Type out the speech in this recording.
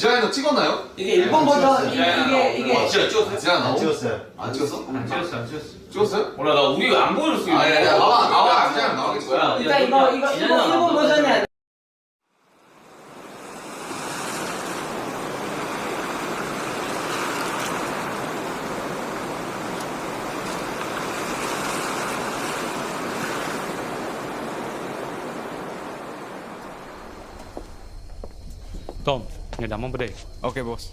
지난해 너 찍었나요? 이게 일본 버전 이게 찍었어요? 지난해 안 나오고? 찍었어요. 안 찍었어? 안 찍었어. 찍었어요? 몰라 나 우리 안 보여줬어. 이거. 아니 나와 지난해 나오겠지. 뭐야? 일단 이거 일본 버전이 아니야. Tom, ngedamang ba day? Okay, boss.